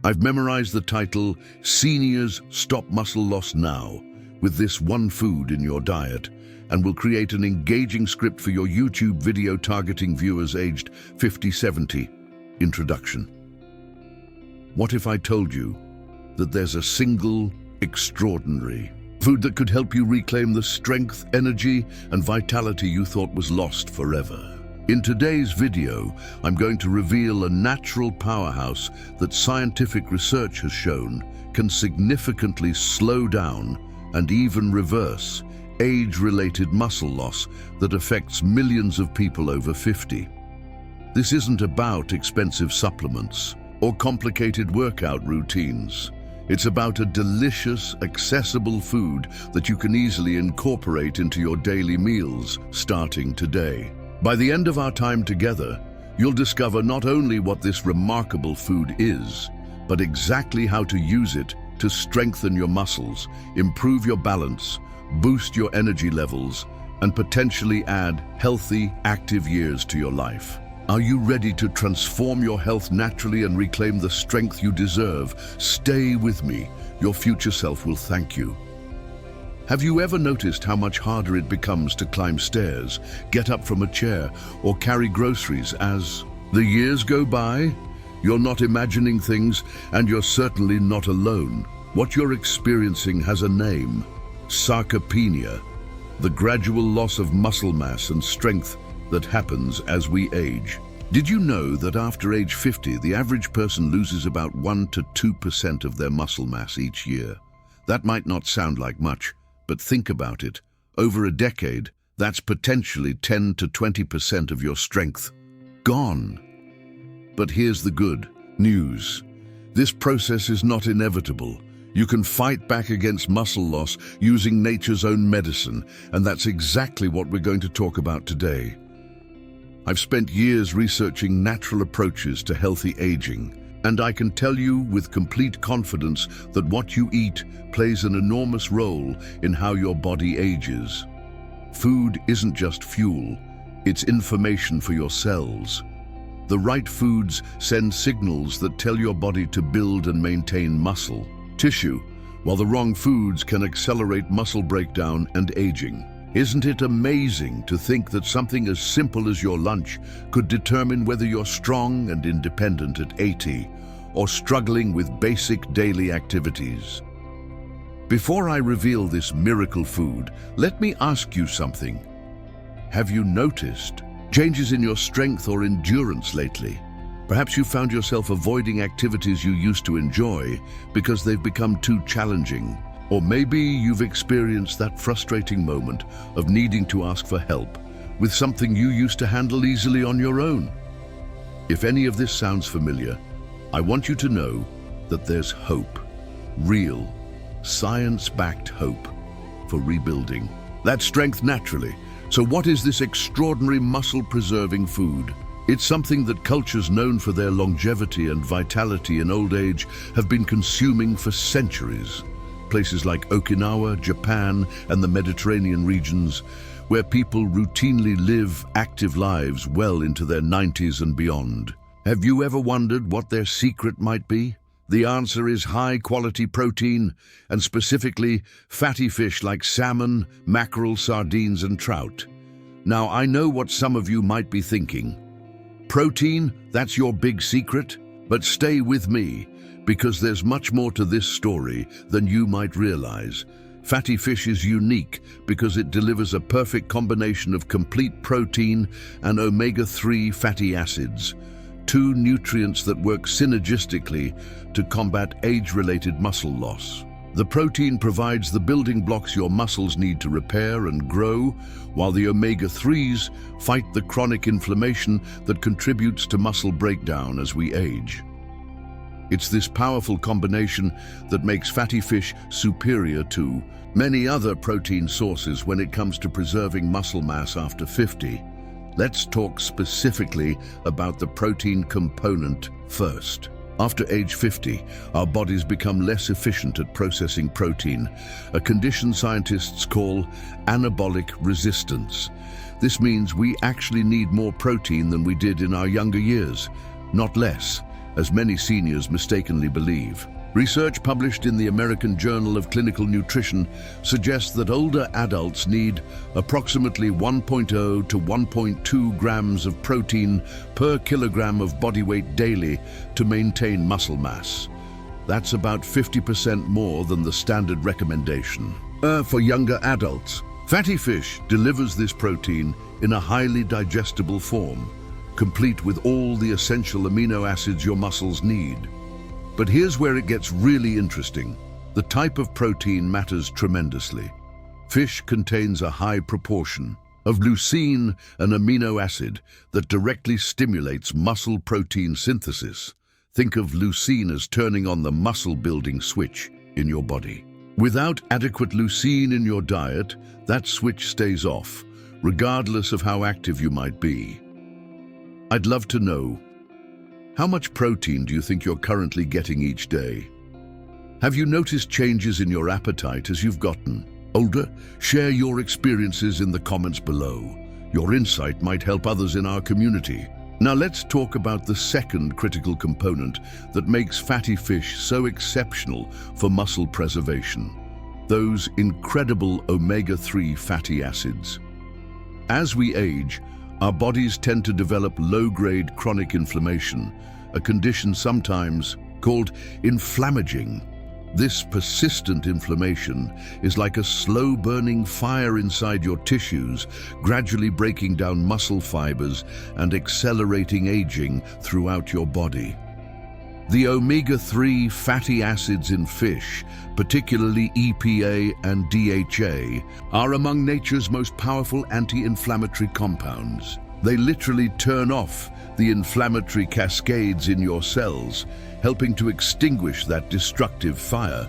I've memorized the title, Seniors Stop Muscle Loss Now, with this one food in your diet, and will create an engaging script for your YouTube video targeting viewers aged 50-70. Introduction. What if I told you that there's a single, extraordinary food that could help you reclaim the strength, energy, and vitality you thought was lost forever? In today's video, I'm going to reveal a natural powerhouse that scientific research has shown can significantly slow down and even reverse age-related muscle loss that affects millions of people over 50. This isn't about expensive supplements or complicated workout routines. It's about a delicious, accessible food that you can easily incorporate into your daily meals starting today. By the end of our time together, you'll discover not only what this remarkable food is, but exactly how to use it to strengthen your muscles, improve your balance, boost your energy levels, and potentially add healthy, active years to your life. Are you ready to transform your health naturally and reclaim the strength you deserve? Stay with me. Your future self will thank you. Have you ever noticed how much harder it becomes to climb stairs, get up from a chair, or carry groceries as the years go by? You're not imagining things, and you're certainly not alone. What you're experiencing has a name: sarcopenia, the gradual loss of muscle mass and strength that happens as we age. Did you know that after age 50, the average person loses about 1 to 2% of their muscle mass each year? That might not sound like much, but think about it. Over a decade, that's potentially 10 to 20% of your strength gone. But here's the good news. This process is not inevitable. You can fight back against muscle loss using nature's own medicine, and that's exactly what we're going to talk about today. I've spent years researching natural approaches to healthy aging, and I can tell you with complete confidence that what you eat plays an enormous role in how your body ages. Food isn't just fuel, it's information for your cells. The right foods send signals that tell your body to build and maintain muscle tissue, while the wrong foods can accelerate muscle breakdown and aging. Isn't it amazing to think that something as simple as your lunch could determine whether you're strong and independent at 80 or struggling with basic daily activities? Before I reveal this miracle food, let me ask you something. Have you noticed changes in your strength or endurance lately? Perhaps you found yourself avoiding activities you used to enjoy because they've become too challenging. Or maybe you've experienced that frustrating moment of needing to ask for help with something you used to handle easily on your own. If any of this sounds familiar, I want you to know that there's hope, real, science-backed hope for rebuilding that strength naturally. So what is this extraordinary muscle-preserving food? It's something that cultures known for their longevity and vitality in old age have been consuming for centuries. Places like Okinawa, Japan, and the Mediterranean regions, where people routinely live active lives well into their 90s and beyond. Have you ever wondered what their secret might be? The answer is high-quality protein, and specifically fatty fish like salmon, mackerel, sardines, and trout. Now, I know what some of you might be thinking. Protein, that's your big secret? But stay with me, because there's much more to this story than you might realize. Fatty fish is unique because it delivers a perfect combination of complete protein and omega-3 fatty acids, two nutrients that work synergistically to combat age-related muscle loss. The protein provides the building blocks your muscles need to repair and grow, while the omega-3s fight the chronic inflammation that contributes to muscle breakdown as we age. It's this powerful combination that makes fatty fish superior to many other protein sources when it comes to preserving muscle mass after 50. Let's talk specifically about the protein component first. After age 50, our bodies become less efficient at processing protein, a condition scientists call anabolic resistance. This means we actually need more protein than we did in our younger years, not less. as many seniors mistakenly believe. Research published in the American Journal of Clinical Nutrition suggests that older adults need approximately 1.0 to 1.2 grams of protein per kilogram of body weight daily to maintain muscle mass. That's about 50% more than the standard recommendation. For younger adults, fatty fish delivers this protein in a highly digestible form, complete with all the essential amino acids your muscles need. But here's where it gets really interesting. The type of protein matters tremendously. Fish contains a high proportion of leucine, an amino acid that directly stimulates muscle protein synthesis. Think of leucine as turning on the muscle-building switch in your body. Without adequate leucine in your diet, that switch stays off, regardless of how active you might be. I'd love to know, how much protein do you think you're currently getting each day? Have you noticed changes in your appetite as you've gotten older? Share your experiences in the comments below. Your insight might help others in our community. Now let's talk about the second critical component that makes fatty fish so exceptional for muscle preservation: those incredible omega-3 fatty acids. As we age, our bodies tend to develop low-grade chronic inflammation, a condition sometimes called inflammaging. This persistent inflammation is like a slow-burning fire inside your tissues, gradually breaking down muscle fibers and accelerating aging throughout your body. The omega-3 fatty acids in fish, particularly EPA and DHA, are among nature's most powerful anti-inflammatory compounds. They literally turn off the inflammatory cascades in your cells, helping to extinguish that destructive fire.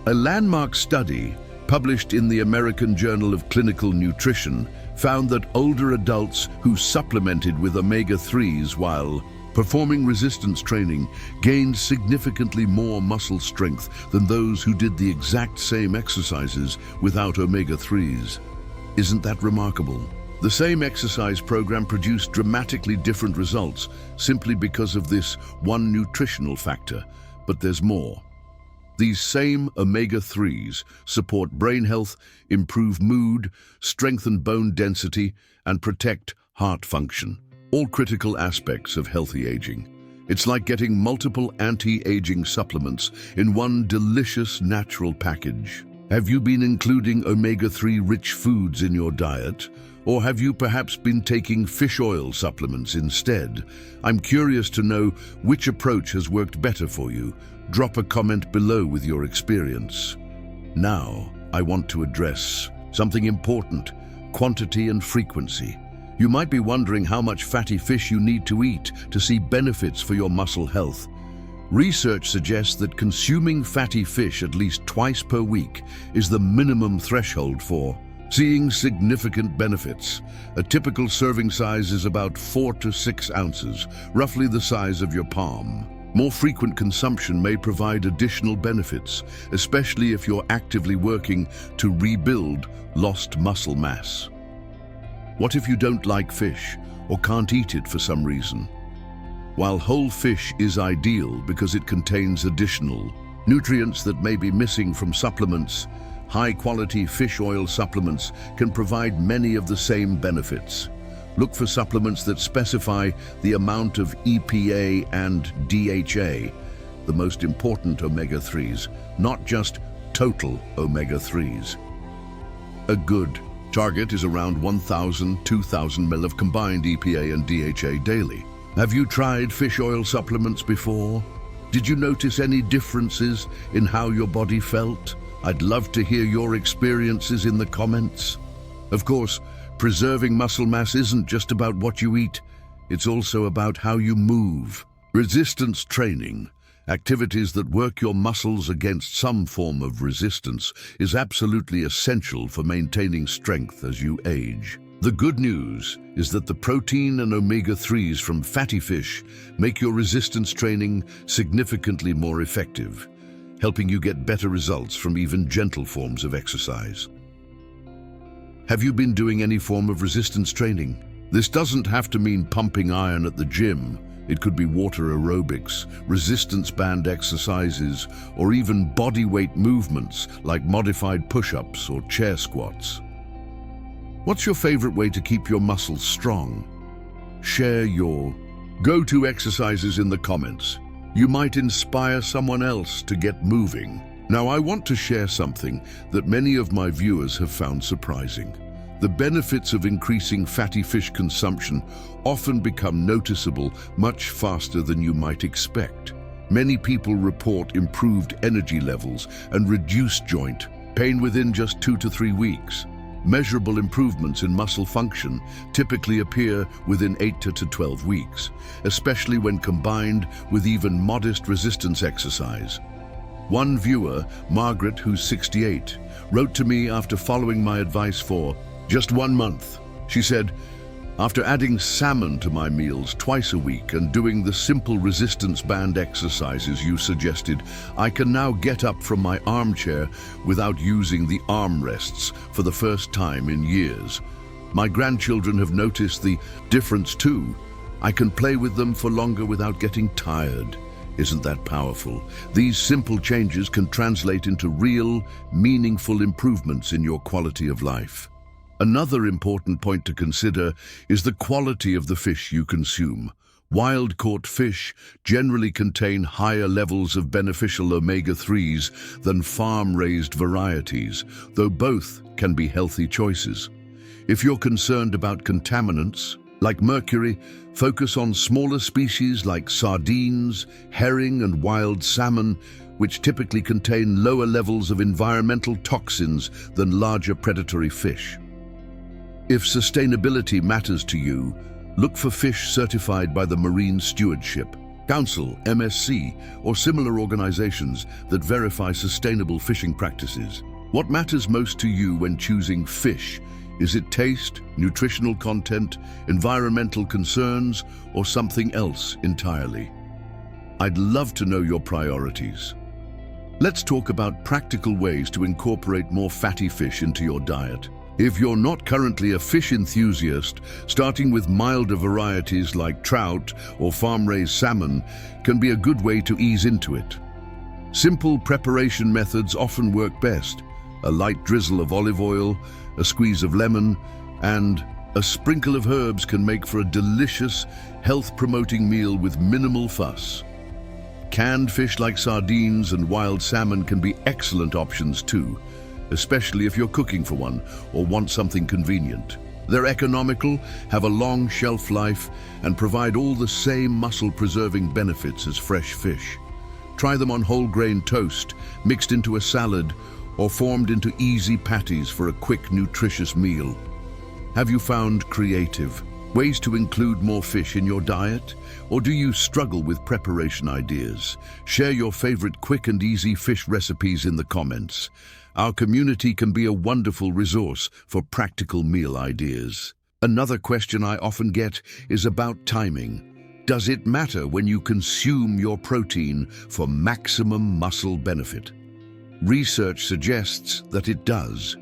A landmark study published in the American Journal of Clinical Nutrition found that older adults who supplemented with omega-3s while performing resistance training gained significantly more muscle strength than those who did the exact same exercises without omega-3s. Isn't that remarkable? The same exercise program produced dramatically different results simply because of this one nutritional factor, but there's more. These same omega-3s support brain health, improve mood, strengthen bone density, and protect heart function. All critical aspects of healthy aging. It's like getting multiple anti-aging supplements in one delicious natural package. Have you been including omega-3 rich foods in your diet? Or have you perhaps been taking fish oil supplements instead? I'm curious to know which approach has worked better for you. Drop a comment below with your experience. Now, I want to address something important: quantity and frequency. You might be wondering how much fatty fish you need to eat to see benefits for your muscle health. Research suggests that consuming fatty fish at least twice per week is the minimum threshold for seeing significant benefits. A typical serving size is about 4 to 6 ounces, roughly the size of your palm. More frequent consumption may provide additional benefits, especially if you're actively working to rebuild lost muscle mass. What if you don't like fish or can't eat it for some reason? While whole fish is ideal because it contains additional nutrients that may be missing from supplements, high-quality fish oil supplements can provide many of the same benefits. Look for supplements that specify the amount of EPA and DHA, the most important omega-3s, not just total omega-3s. A good target is around 1,000–2,000 ml of combined EPA and DHA daily. Have you tried fish oil supplements before? Did you notice any differences in how your body felt? I'd love to hear your experiences in the comments. Of course, preserving muscle mass isn't just about what you eat, it's also about how you move. Resistance training, activities that work your muscles against some form of resistance, is absolutely essential for maintaining strength as you age. The good news is that the protein and omega-3s from fatty fish make your resistance training significantly more effective, helping you get better results from even gentle forms of exercise. Have you been doing any form of resistance training? This doesn't have to mean pumping iron at the gym. It could be water aerobics, resistance band exercises, or even body weight movements like modified push-ups or chair squats. What's your favorite way to keep your muscles strong? Share your go-to exercises in the comments. You might inspire someone else to get moving. Now, I want to share something that many of my viewers have found surprising. The benefits of increasing fatty fish consumption often become noticeable much faster than you might expect. Many people report improved energy levels and reduced joint pain within just 2 to 3 weeks. Measurable improvements in muscle function typically appear within 8 to 12 weeks, especially when combined with even modest resistance exercise. One viewer, Margaret, who's 68, wrote to me after following my advice for just 1 month. She said, "After adding salmon to my meals twice a week and doing the simple resistance band exercises you suggested, I can now get up from my armchair without using the armrests for the first time in years. My grandchildren have noticed the difference too. I can play with them for longer without getting tired." Isn't that powerful? These simple changes can translate into real, meaningful improvements in your quality of life. Another important point to consider is the quality of the fish you consume. Wild-caught fish generally contain higher levels of beneficial omega-3s than farm-raised varieties, though both can be healthy choices. If you're concerned about contaminants, like mercury, focus on smaller species like sardines, herring, and wild salmon, which typically contain lower levels of environmental toxins than larger predatory fish. If sustainability matters to you, look for fish certified by the Marine Stewardship Council, MSC, or similar organizations that verify sustainable fishing practices. What matters most to you when choosing fish? Is it taste, nutritional content, environmental concerns, or something else entirely? I'd love to know your priorities. Let's talk about practical ways to incorporate more fatty fish into your diet. If you're not currently a fish enthusiast, starting with milder varieties like trout or farm-raised salmon can be a good way to ease into it. Simple preparation methods often work best. A light drizzle of olive oil, a squeeze of lemon, and a sprinkle of herbs can make for a delicious, health-promoting meal with minimal fuss. Canned fish like sardines and wild salmon can be excellent options too, especially if you're cooking for one or want something convenient. They're economical, have a long shelf life, and provide all the same muscle-preserving benefits as fresh fish. Try them on whole grain toast, mixed into a salad, or formed into easy patties for a quick, nutritious meal. Have you found creative ways to include more fish in your diet? Or do you struggle with preparation ideas? Share your favorite quick and easy fish recipes in the comments. Our community can be a wonderful resource for practical meal ideas. Another question I often get is about timing. Does it matter when you consume your protein for maximum muscle benefit? Research suggests that it does.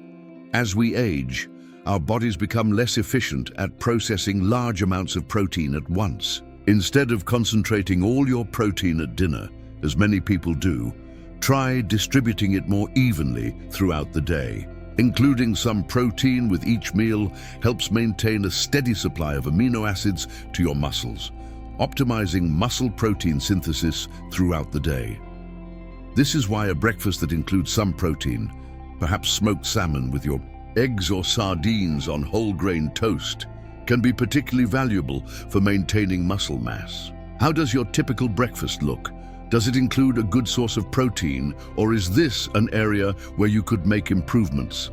As we age, our bodies become less efficient at processing large amounts of protein at once. Instead of concentrating all your protein at dinner, as many people do, try distributing it more evenly throughout the day. Including some protein with each meal helps maintain a steady supply of amino acids to your muscles, optimizing muscle protein synthesis throughout the day. This is why a breakfast that includes some protein, perhaps smoked salmon with your eggs or sardines on whole grain toast, can be particularly valuable for maintaining muscle mass. How does your typical breakfast look? Does it include a good source of protein, or is this an area where you could make improvements?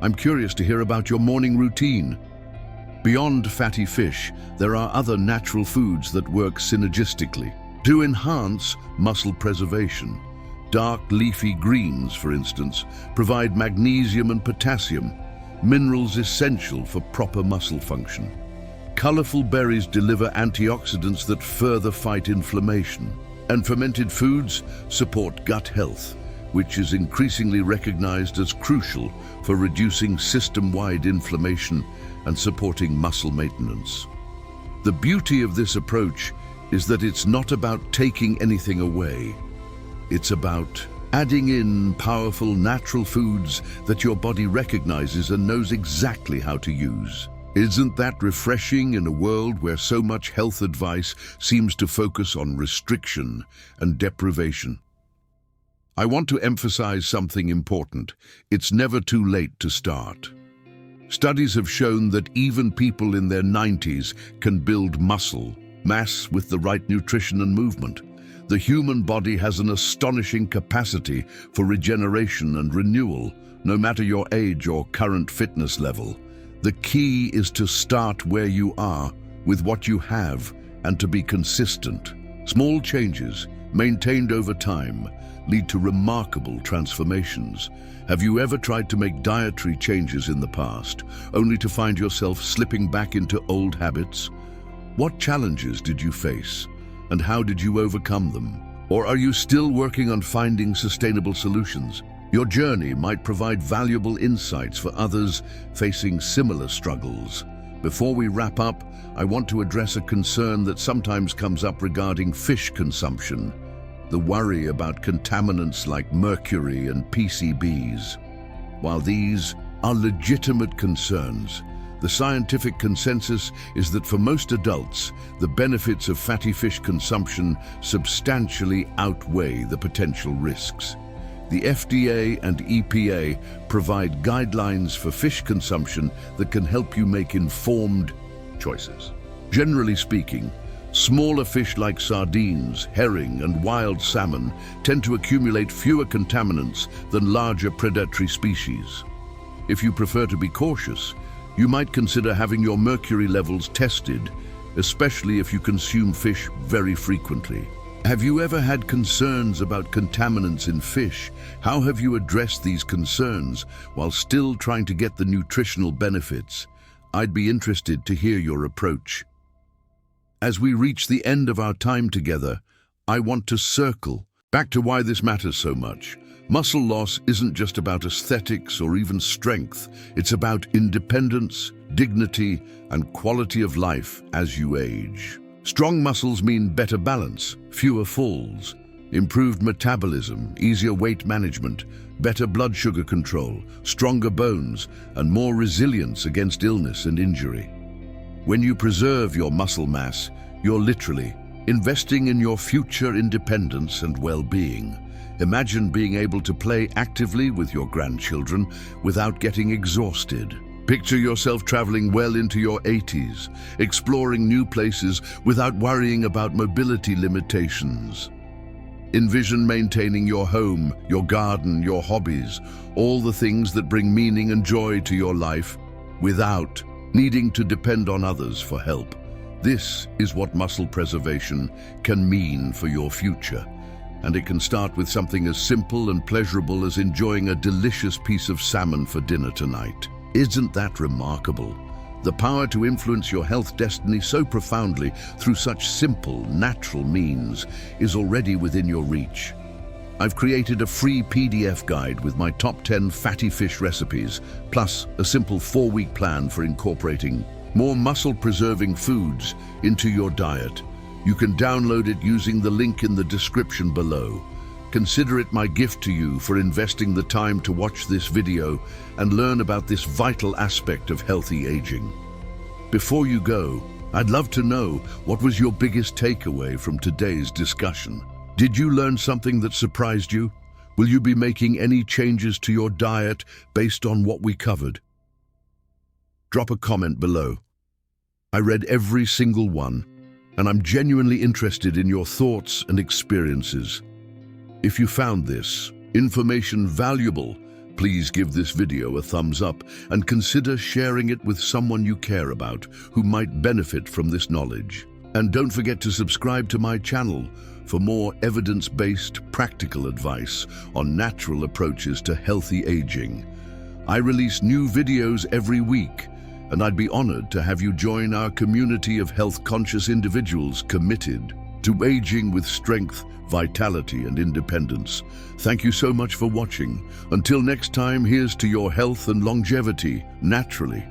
I'm curious to hear about your morning routine. Beyond fatty fish, there are other natural foods that work synergistically to enhance muscle preservation. Dark leafy greens, for instance, provide magnesium and potassium, minerals essential for proper muscle function. Colorful berries deliver antioxidants that further fight inflammation. And fermented foods support gut health, which is increasingly recognized as crucial for reducing system-wide inflammation and supporting muscle maintenance. The beauty of this approach is that it's not about taking anything away. It's about adding in powerful natural foods that your body recognizes and knows exactly how to use. Isn't that refreshing in a world where so much health advice seems to focus on restriction and deprivation? I want to emphasize something important. It's never too late to start. Studies have shown that even people in their 90s can build muscle mass with the right nutrition and movement. The human body has an astonishing capacity for regeneration and renewal, no matter your age or current fitness level. The key is to start where you are, with what you have, and to be consistent. Small changes, maintained over time, lead to remarkable transformations. Have you ever tried to make dietary changes in the past, only to find yourself slipping back into old habits? What challenges did you face, and how did you overcome them? Or are you still working on finding sustainable solutions? Your journey might provide valuable insights for others facing similar struggles. Before we wrap up, I want to address a concern that sometimes comes up regarding fish consumption: the worry about contaminants like mercury and PCBs. While these are legitimate concerns, the scientific consensus is that for most adults, the benefits of fatty fish consumption substantially outweigh the potential risks. The FDA and EPA provide guidelines for fish consumption that can help you make informed choices. Generally speaking, smaller fish like sardines, herring, and wild salmon tend to accumulate fewer contaminants than larger predatory species. If you prefer to be cautious, you might consider having your mercury levels tested, especially if you consume fish very frequently. Have you ever had concerns about contaminants in fish? How have you addressed these concerns while still trying to get the nutritional benefits? I'd be interested to hear your approach. As we reach the end of our time together, I want to circle back to why this matters so much. Muscle loss isn't just about aesthetics or even strength. It's about independence, dignity, and quality of life as you age. Strong muscles mean better balance, fewer falls, improved metabolism, easier weight management, better blood sugar control, stronger bones, and more resilience against illness and injury. When you preserve your muscle mass, you're literally investing in your future independence and well-being. Imagine being able to play actively with your grandchildren without getting exhausted. Picture yourself traveling well into your 80s, exploring new places without worrying about mobility limitations. Envision maintaining your home, your garden, your hobbies, all the things that bring meaning and joy to your life, without needing to depend on others for help. This is what muscle preservation can mean for your future. And it can start with something as simple and pleasurable as enjoying a delicious piece of salmon for dinner tonight. Isn't that remarkable? The power to influence your health destiny so profoundly through such simple, natural means is already within your reach. I've created a free PDF guide with my top 10 fatty fish recipes, plus a simple 4-week plan for incorporating more muscle-preserving foods into your diet. You can download it using the link in the description below. Consider it my gift to you for investing the time to watch this video and learn about this vital aspect of healthy aging. Before you go, I'd love to know, what was your biggest takeaway from today's discussion? Did you learn something that surprised you? Will you be making any changes to your diet based on what we covered? Drop a comment below. I read every single one, and I'm genuinely interested in your thoughts and experiences. If you found this information valuable, please give this video a thumbs up and consider sharing it with someone you care about who might benefit from this knowledge. And don't forget to subscribe to my channel for more evidence-based, practical advice on natural approaches to healthy aging. I release new videos every week, and I'd be honored to have you join our community of health-conscious individuals committed to aging with strength, vitality, and independence. Thank you so much for watching. Until next time, here's to your health and longevity, naturally.